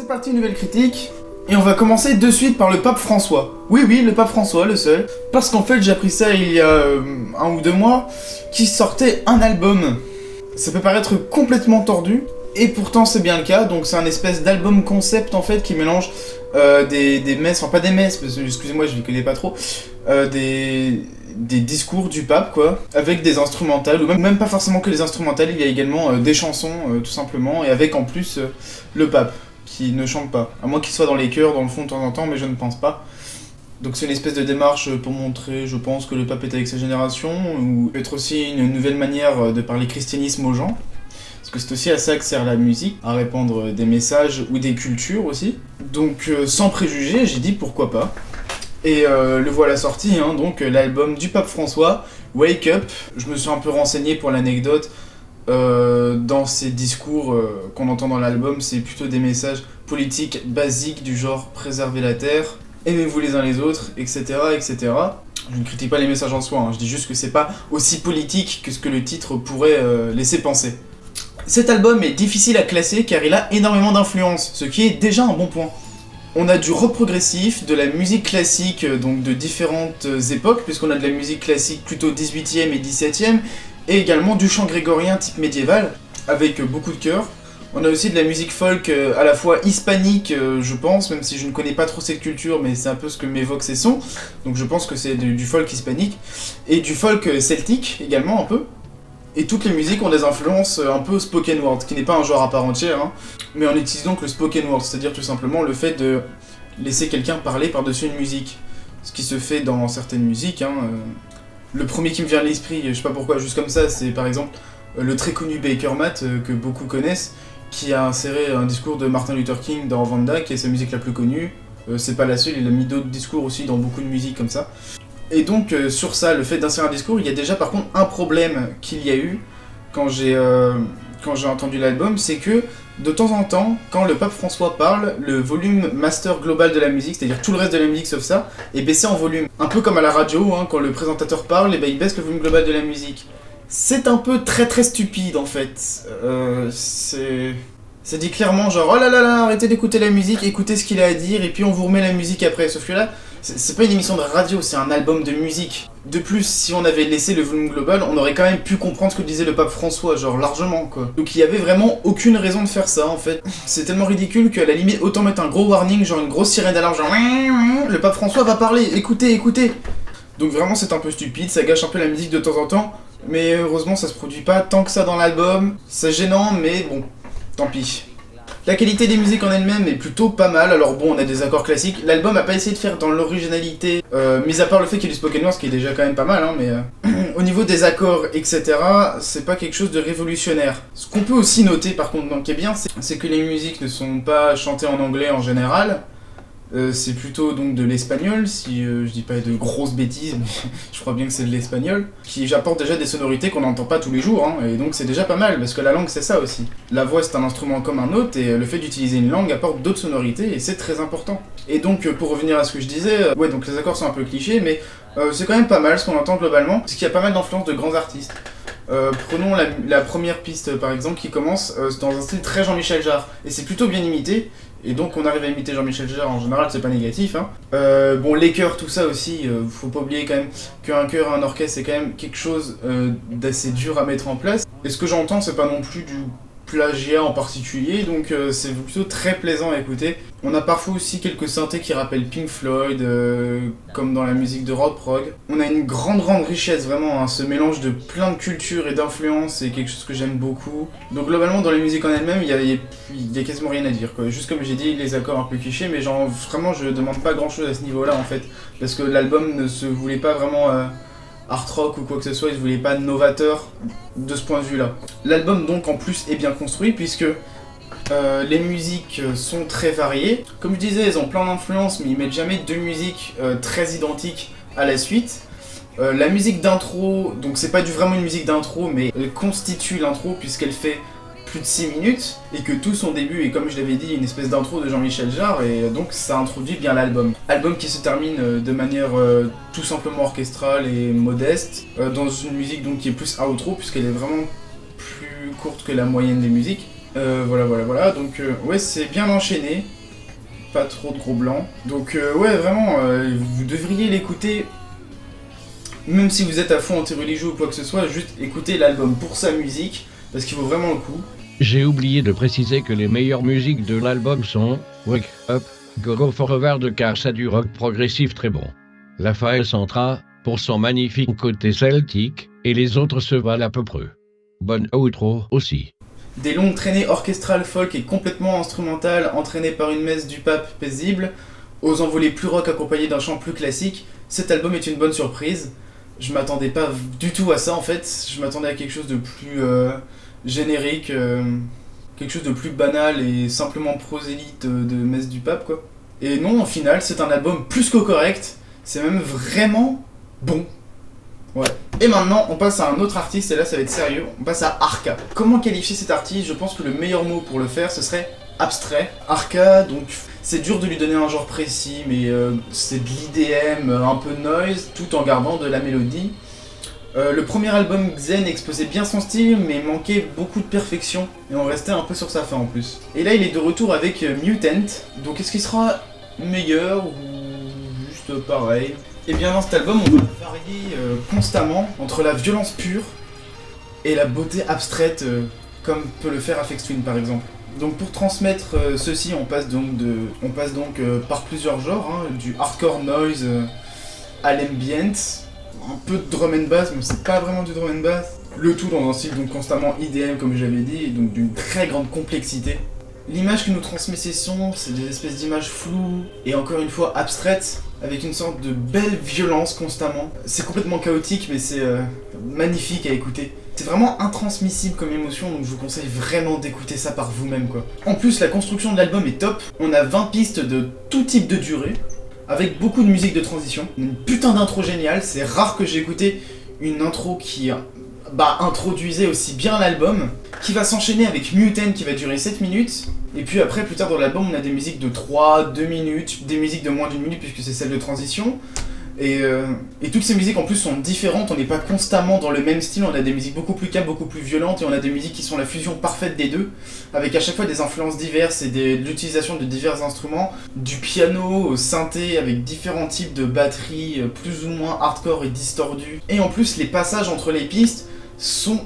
C'est parti, une nouvelle critique. Et on va commencer de suite par le pape François. Oui, le pape François, le seul. Parce qu'en fait, j'ai appris ça il y a 1 ou 2 mois, qu'il sortait un album. Ça peut paraître complètement tordu, et pourtant c'est bien le cas. Donc c'est un espèce d'album concept en fait qui mélange des messes, enfin pas des messes, parce que excusez-moi je les connais pas trop, des discours du pape quoi, avec des instrumentales, ou même pas forcément que des instrumentales, il y a également des chansons tout simplement, et avec en plus le pape, qui ne chante pas, à moins qu'il soit dans les chœurs, dans le fond de temps en temps, mais je ne pense pas. Donc c'est une espèce de démarche pour montrer, je pense, que le pape est avec sa génération, ou être aussi une nouvelle manière de parler christianisme aux gens. Parce que c'est aussi à ça que sert la musique, à répandre des messages ou des cultures aussi. Donc sans préjugés, j'ai dit pourquoi pas. Et le voilà sorti, hein, donc l'album du pape François, Wake Up. Je me suis un peu renseigné pour l'anecdote. Dans ces discours qu'on entend dans l'album, c'est plutôt des messages politiques basiques du genre préserver la terre, aimez-vous les uns les autres, etc., etc. Je ne critique pas les messages en soi, hein, je dis juste que c'est pas aussi politique que ce que le titre pourrait laisser penser. Cet album est difficile à classer car il a énormément d'influence, ce qui est déjà un bon point. On a du rock progressif, de la musique classique donc de différentes époques, puisqu'on a de la musique classique plutôt 18e et 17e, et également du chant grégorien type médiéval, avec beaucoup de chœurs. On a aussi de la musique folk à la fois hispanique, je pense, même si je ne connais pas trop cette culture, mais c'est un peu ce que m'évoquent ces sons, donc je pense que c'est du folk hispanique, et du folk celtique également un peu. Et toutes les musiques ont des influences un peu spoken word, qui n'est pas un genre à part entière, hein, mais on utilise donc le spoken word, c'est-à-dire tout simplement le fait de laisser quelqu'un parler par-dessus une musique. Ce qui se fait dans certaines musiques, hein. Le premier qui me vient à l'esprit, je sais pas pourquoi, juste comme ça, c'est par exemple le très connu Baker Matt, que beaucoup connaissent, qui a inséré un discours de Martin Luther King dans Vanda, qui est sa musique la plus connue. C'est pas la seule, il a mis d'autres discours aussi dans beaucoup de musiques comme ça. Et donc sur ça, le fait d'insérer un discours, il y a déjà par contre un problème qu'il y a eu quand j'ai entendu l'album, c'est que de temps en temps, quand le pape François parle, le volume master global de la musique, c'est-à-dire tout le reste de la musique sauf ça, est baissé en volume. Un peu comme à la radio, hein, quand le présentateur parle, et ben il baisse le volume global de la musique. C'est un peu très stupide en fait. Ça dit clairement genre oh là là, arrêtez d'écouter la musique, écoutez ce qu'il a à dire, et puis on vous remet la musique après. Sauf que là, c'est pas une émission de radio, c'est un album de musique. De plus, si on avait laissé le volume global, on aurait quand même pu comprendre ce que disait le pape François, genre largement quoi. Donc il y avait vraiment aucune raison de faire ça en fait. C'est tellement ridicule qu'à la limite, autant mettre un gros warning, genre une grosse sirène d'alarme, genre le pape François va parler, écoutez. Donc vraiment c'est un peu stupide, ça gâche un peu la musique de temps en temps, mais heureusement ça se produit pas tant que ça dans l'album. C'est gênant, mais bon, tant pis. La qualité des musiques en elle-même est plutôt pas mal, alors bon, on a des accords classiques. L'album a pas essayé de faire dans l'originalité, mis à part le fait qu'il y ait du spoken word, ce qui est déjà quand même pas mal, hein, mais au niveau des accords, etc., c'est pas quelque chose de révolutionnaire. Ce qu'on peut aussi noter, par contre, donc, qui est bien, c'est que les musiques ne sont pas chantées en anglais en général. C'est plutôt donc de l'espagnol, si je dis pas de grosses bêtises, mais je crois bien que c'est de l'espagnol, qui apporte déjà des sonorités qu'on n'entend pas tous les jours, hein, et donc c'est déjà pas mal, parce que la langue c'est ça aussi. La voix c'est un instrument comme un autre, et le fait d'utiliser une langue apporte d'autres sonorités, et c'est très important. Et donc pour revenir à ce que je disais, ouais donc les accords sont un peu clichés, mais c'est quand même pas mal ce qu'on entend globalement, parce qu'il y a pas mal d'influences de grands artistes. Prenons la première piste par exemple qui commence dans un style très Jean-Michel Jarre, et c'est plutôt bien imité, et donc on arrive à imiter Jean-Michel Jarre en général, c'est pas négatif, hein. Bon les chœurs, tout ça aussi, faut pas oublier quand même qu'un chœur et un orchestre c'est quand même quelque chose d'assez dur à mettre en place, et ce que j'entends c'est pas non plus du plagiat en particulier, donc c'est plutôt très plaisant à écouter. On a parfois aussi quelques synthés qui rappellent Pink Floyd, comme dans la musique de rock prog. On a une grande richesse vraiment, hein, ce mélange de plein de cultures et d'influences, c'est quelque chose que j'aime beaucoup. Donc globalement dans les musiques en elles-mêmes, il y a quasiment rien à dire quoi. Juste comme j'ai dit, les accords un peu clichés, mais genre vraiment je demande pas grand chose à ce niveau-là en fait, parce que l'album ne se voulait pas vraiment art rock ou quoi que ce soit, il ne voulait pas novateur de ce point de vue-là. L'album donc en plus est bien construit puisque les musiques sont très variées. Comme je disais, elles ont plein d'influences, mais ils mettent jamais deux musiques très identiques à la suite. La musique d'intro, donc c'est pas vraiment une musique d'intro, mais elle constitue l'intro puisqu'elle fait plus de 6 minutes, et que tout son début est, comme je l'avais dit, une espèce d'intro de Jean-Michel Jarre, et donc ça introduit bien l'album. Album qui se termine de manière tout simplement orchestrale et modeste, dans une musique donc qui est plus outro, puisqu'elle est vraiment plus courte que la moyenne des musiques. Voilà. Donc, ouais, c'est bien enchaîné. Pas trop de gros blancs. Donc, ouais, vraiment, vous devriez l'écouter. Même si vous êtes à fond anti-religieux ou quoi que ce soit, juste écoutez l'album pour sa musique, parce qu'il vaut vraiment le coup. J'ai oublié de préciser que les meilleures musiques de l'album sont Wake Up, Go Forward car c'est du rock progressif très bon. Raphaël Santra, pour son magnifique côté celtique, et les autres se valent à peu près. Bonne outro aussi. Des longues traînées orchestrales folk et complètement instrumentales entraînées par une messe du pape paisible, aux envolées plus rock accompagnées d'un chant plus classique, cet album est une bonne surprise. Je m'attendais pas du tout à ça en fait, je m'attendais à quelque chose de plus générique, quelque chose de plus banal et simplement prosélyte de messe du pape quoi. Et non, au final, c'est un album plus que correct, c'est même vraiment bon. Ouais. Et maintenant, on passe à un autre artiste, et là ça va être sérieux, on passe à Arca. Comment qualifier cet artiste? Je pense que le meilleur mot pour le faire, ce serait abstrait. Arca, donc c'est dur de lui donner un genre précis, mais c'est de l'IDM, un peu noise, tout en gardant de la mélodie. Le premier album Xen exposait bien son style, mais manquait beaucoup de perfection, et on restait un peu sur sa fin en plus. Et là il est de retour avec Mutant, donc est-ce qu'il sera meilleur ou juste pareil? Et bien dans cet album on va varier constamment entre la violence pure et la beauté abstraite, comme peut le faire Aphex Twin par exemple. Donc pour transmettre ceci, on passe donc par plusieurs genres, hein, du hardcore noise à l'ambient, un peu de drum and bass, mais c'est pas vraiment du drum and bass. Le tout dans un style donc constamment IDM comme j'avais dit, et donc d'une très grande complexité. L'image que nous transmet ces sons, c'est des espèces d'images floues et encore une fois abstraites, avec une sorte de belle violence constamment. C'est complètement chaotique, mais c'est magnifique à écouter. C'est vraiment intransmissible comme émotion, donc je vous conseille vraiment d'écouter ça par vous-même quoi. En plus, la construction de l'album est top. On a 20 pistes de tout type de durée, avec beaucoup de musique de transition. Une putain d'intro géniale, c'est rare que j'ai écouté une intro qui introduisait aussi bien l'album, qui va s'enchaîner avec Mutant qui va durer 7 minutes, et puis après, plus tard dans l'album, on a des musiques de 3, 2 minutes, des musiques de moins d'une minute puisque c'est celle de transition, et toutes ces musiques en plus sont différentes, on n'est pas constamment dans le même style, on a des musiques beaucoup plus calmes, beaucoup plus violentes, et on a des musiques qui sont la fusion parfaite des deux, avec à chaque fois des influences diverses et de l'utilisation de divers instruments, du piano au synthé avec différents types de batteries plus ou moins hardcore et distordues, et en plus les passages entre les pistes sont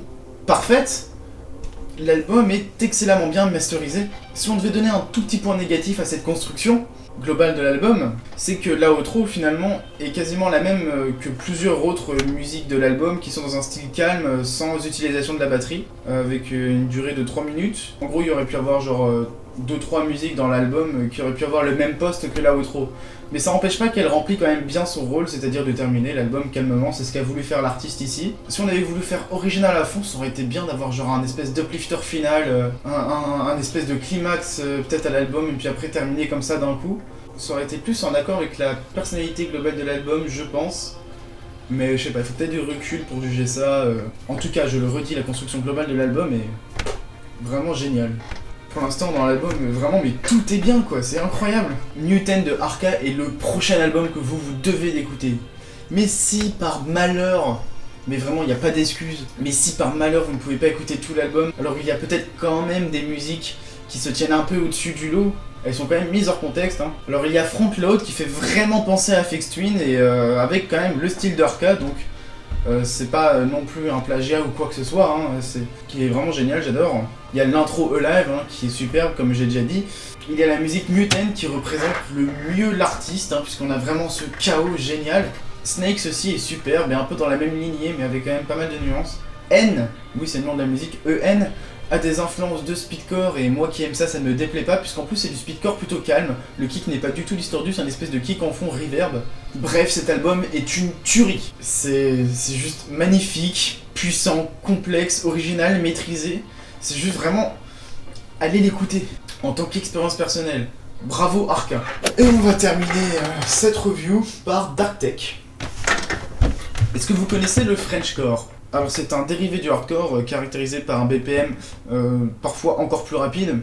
parfaites. L'album est excellemment bien masterisé. Si on devait donner un tout petit point négatif à cette construction globale de l'album, c'est que l'outro finalement est quasiment la même que plusieurs autres musiques de l'album qui sont dans un style calme, sans utilisation de la batterie, avec une durée de 3 minutes. En gros, il y aurait pu avoir genre 2-3 musiques dans l'album qui auraient pu avoir le même poste que l'outro. Mais ça n'empêche pas qu'elle remplit quand même bien son rôle, c'est-à-dire de terminer l'album calmement, c'est ce qu'a voulu faire l'artiste ici. Si on avait voulu faire original à fond, ça aurait été bien d'avoir genre un espèce d'uplifter final, un espèce de climax peut-être à l'album, et puis après terminer comme ça d'un coup. Ça aurait été plus en accord avec la personnalité globale de l'album, je pense. Mais je sais pas, il faut peut-être du recul pour juger ça. En tout cas, je le redis, la construction globale de l'album est vraiment géniale. Pour l'instant dans l'album, vraiment, mais tout est bien quoi, c'est incroyable. Mutant de Arca est le prochain album que vous devez écouter. Mais si par malheur, mais vraiment il n'y a pas d'excuse, mais si par malheur vous ne pouvez pas écouter tout l'album, alors il y a peut-être quand même des musiques qui se tiennent un peu au-dessus du lot. Elles sont quand même mises hors contexte. Hein. Alors il y a Frontload qui fait vraiment penser à Aphex Twin et avec quand même le style d'Arca, donc c'est pas non plus un plagiat ou quoi que ce soit, hein, qui est vraiment génial, j'adore. Il y a l'intro Alive qui est superbe comme j'ai déjà dit. Il y a la musique Mutant qui représente le mieux l'artiste, puisqu'on a vraiment ce chaos génial. Snakes aussi est superbe et un peu dans la même lignée mais avec quand même pas mal de nuances. N, oui c'est le nom de la musique, E-N, a des influences de speedcore et moi qui aime ça, ça ne me déplaît pas puisqu'en plus c'est du speedcore plutôt calme. Le kick n'est pas du tout distordu, c'est un espèce de kick en fond reverb. Bref, cet album est une tuerie. C'est juste magnifique, puissant, complexe, original, maîtrisé. C'est juste vraiment... Allez l'écouter en tant qu'expérience personnelle. Bravo Arca. Et on va terminer cette review par Dark Tech. Est-ce que vous connaissez le Frenchcore ? Alors c'est un dérivé du hardcore caractérisé par un BPM parfois encore plus rapide,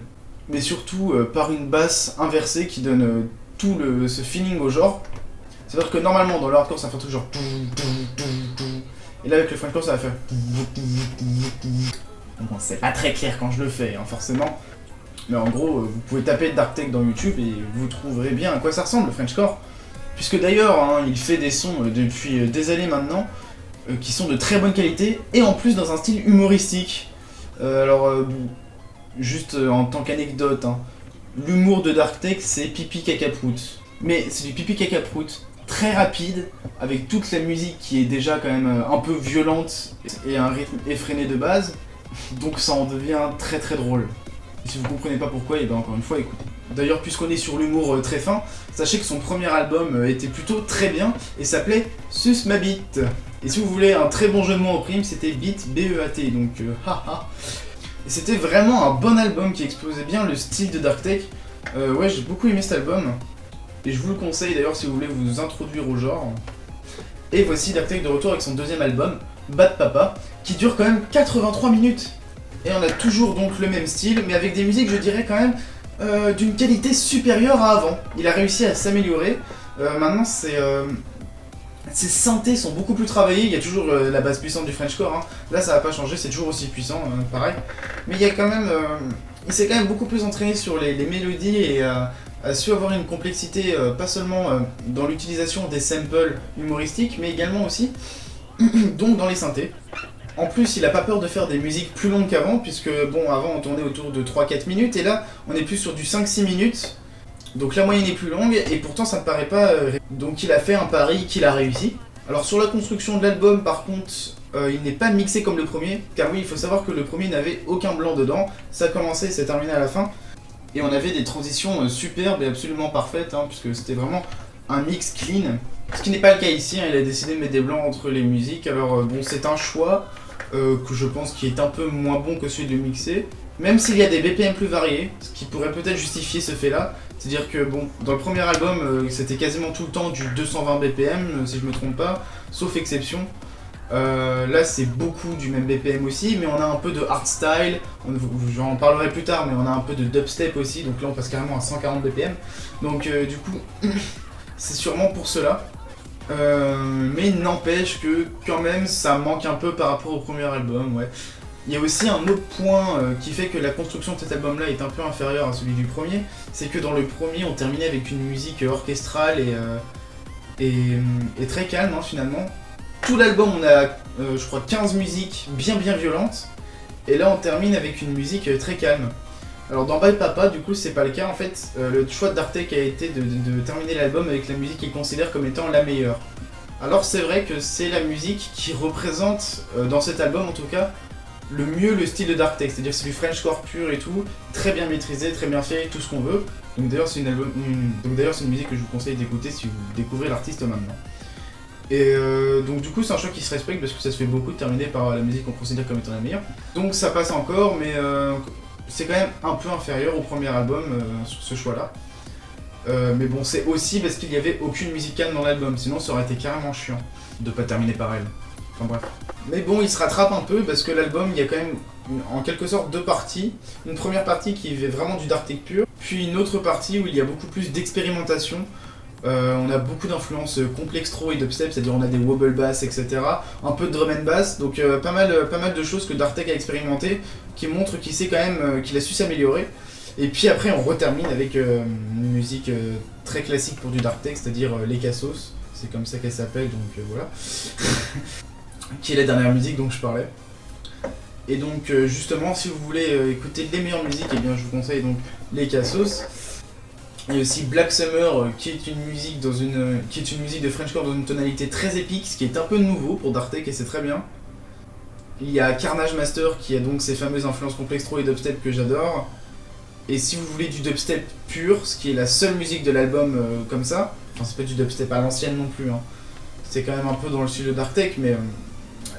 mais surtout par une basse inversée qui donne ce feeling au genre. C'est-à-dire que normalement dans le hardcore ça fait toujours genre... Et là avec le Frenchcore ça va faire... Bon, c'est pas très clair quand je le fais, hein, forcément. Mais en gros, vous pouvez taper Dark Tech dans YouTube et vous trouverez bien à quoi ça ressemble, le Frenchcore. Puisque d'ailleurs, hein, il fait des sons depuis des années maintenant, qui sont de très bonne qualité, et en plus dans un style humoristique. Juste en tant qu'anecdote, hein, l'humour de Dark Tech, c'est pipi caca prout. Mais c'est du pipi caca prout très rapide, avec toute la musique qui est déjà quand même un peu violente et un rythme effréné de base, donc ça en devient très très drôle. Et si vous comprenez pas pourquoi, et ben encore une fois, écoutez. D'ailleurs, puisqu'on est sur l'humour très fin, sachez que son premier album était plutôt très bien et s'appelait Suce ma bite. Et si vous voulez un très bon jeu de mots en prime, c'était Beat, B-E-A-T, donc haha. Et c'était vraiment un bon album qui exposait bien le style de Dark Tech. Ouais, j'ai beaucoup aimé cet album. Et je vous le conseille d'ailleurs si vous voulez vous introduire au genre. Et voici Dark Tech de retour avec son deuxième album, Bad Papa, qui dure quand même 83 minutes. Et on a toujours donc le même style, mais avec des musiques, je dirais quand même, d'une qualité supérieure à avant. Il a réussi à s'améliorer. Maintenant, ses synthés sont beaucoup plus travaillés. Il y a toujours la base puissante du Frenchcore. Hein. Là, ça va pas changer, c'est toujours aussi puissant, pareil. Mais il y a quand même, il s'est quand même beaucoup plus entraîné sur les mélodies et a su avoir une complexité, pas seulement dans l'utilisation des samples humoristiques, mais également aussi donc dans les synthés. En plus, il a pas peur de faire des musiques plus longues qu'avant, puisque bon, avant on tournait autour de 3-4 minutes, et là on est plus sur du 5-6 minutes, donc la moyenne est plus longue, et pourtant ça ne paraît pas... Donc il a fait un pari qu'il a réussi. Alors sur la construction de l'album, par contre, il n'est pas mixé comme le premier, car oui, il faut savoir que le premier n'avait aucun blanc dedans, ça commençait, c'est terminé à la fin, et on avait des transitions superbes et absolument parfaites, hein, puisque c'était vraiment un mix clean. Ce qui n'est pas le cas ici, hein, il a décidé de mettre des blancs entre les musiques, alors bon, c'est un choix que je pense qui est un peu moins bon que celui de mixer, même s'il y a des BPM plus variés, ce qui pourrait peut-être justifier ce fait-là. C'est-à-dire que bon, dans le premier album, c'était quasiment tout le temps du 220 BPM, si je me trompe pas, sauf exception. Là, c'est beaucoup du même BPM aussi, mais on a un peu de hardstyle, j'en parlerai plus tard, mais on a un peu de dubstep aussi, donc là on passe carrément à 140 BPM. Donc du coup, c'est sûrement pour cela. Mais n'empêche que quand même ça manque un peu par rapport au premier album, ouais. Il y a aussi un autre point qui fait que la construction de cet album là est un peu inférieure à celui du premier, c'est que dans le premier on terminait avec une musique orchestrale et très calme, hein, finalement. Tout l'album on a je crois 15 musiques bien violentes, et là on termine avec une musique très calme. Alors dans Bad Papa, du coup, c'est pas le cas. En fait, le choix de Dark Tech a été de terminer l'album avec la musique qu'il considère comme étant la meilleure. Alors c'est vrai que c'est la musique qui représente, dans cet album en tout cas, le mieux le style de Dark Tech. C'est-à-dire c'est du Frenchcore pur et tout, très bien maîtrisé, très bien fait, tout ce qu'on veut. Donc d'ailleurs c'est une musique que je vous conseille d'écouter si vous découvrez l'artiste maintenant. Et donc du coup c'est un choix qui se respecte parce que ça se fait beaucoup de terminer par la musique qu'on considère comme étant la meilleure. Donc ça passe encore, mais... c'est quand même un peu inférieur au premier album sur ce choix-là. Mais bon, c'est aussi parce qu'il n'y avait aucune musique calme dans l'album, sinon ça aurait été carrément chiant de pas terminer par elle. Enfin bref. Mais bon, il se rattrape un peu parce que l'album, il y a quand même en quelque sorte deux parties. Une première partie qui est vraiment du Dark Tech pur, puis une autre partie où il y a beaucoup plus d'expérimentation. On a beaucoup d'influences complextro et dubstep, c'est-à-dire on a des wobble bass, etc. Un peu de drum and bass, donc pas mal de choses que Dark Tech a expérimenté, qui montrent qu'il sait quand même qu'il a su s'améliorer. Et puis après on retermine avec une musique très classique pour du Dark Tech, c'est-à-dire Les Cassos, c'est comme ça qu'elle s'appelle, donc voilà. Qui est la dernière musique dont je parlais. Et donc justement, si vous voulez écouter les meilleures musiques, eh bien je vous conseille donc Les Cassos. Il y a aussi Black Summer qui est une musique de Frenchcore dans une tonalité très épique, ce qui est un peu nouveau pour Dark Tech et c'est très bien. Il y a Carnage Master qui a donc ses fameuses influences complextro et dubstep que j'adore. Et si vous voulez du dubstep pur, ce qui est la seule musique de l'album comme ça, enfin c'est pas du dubstep à l'ancienne non plus, hein. C'est quand même un peu dans le style de Dark Tech, mais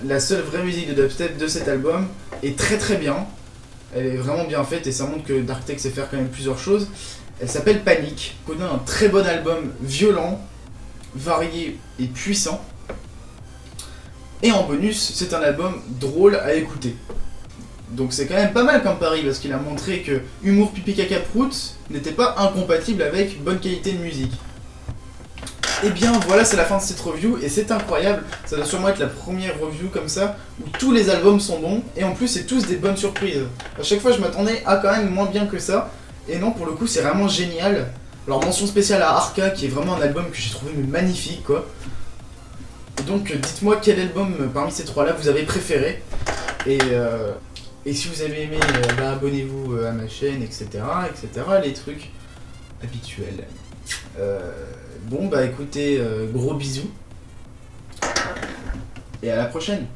la seule vraie musique de dubstep de cet album est très bien. Elle est vraiment bien faite et ça montre que Dark Tech sait faire quand même plusieurs choses. Elle s'appelle Panic, connaît un très bon album violent, varié et puissant. Et en bonus, c'est un album drôle à écouter. Donc c'est quand même pas mal comme pari parce qu'il a montré que humour pipi caca prout n'était pas incompatible avec bonne qualité de musique. Et bien voilà, c'est la fin de cette review et c'est incroyable. Ça doit sûrement être la première review comme ça où tous les albums sont bons et en plus c'est tous des bonnes surprises. À chaque fois je m'attendais à quand même moins bien que ça et non, pour le coup c'est vraiment génial. Alors mention spéciale à Arca qui est vraiment un album que j'ai trouvé magnifique quoi. Et donc dites-moi quel album parmi ces trois là vous avez préféré et si vous avez aimé, bah, abonnez-vous à ma chaîne, etc., etc., les trucs habituels. Bon bah écoutez, gros bisous et à la prochaine.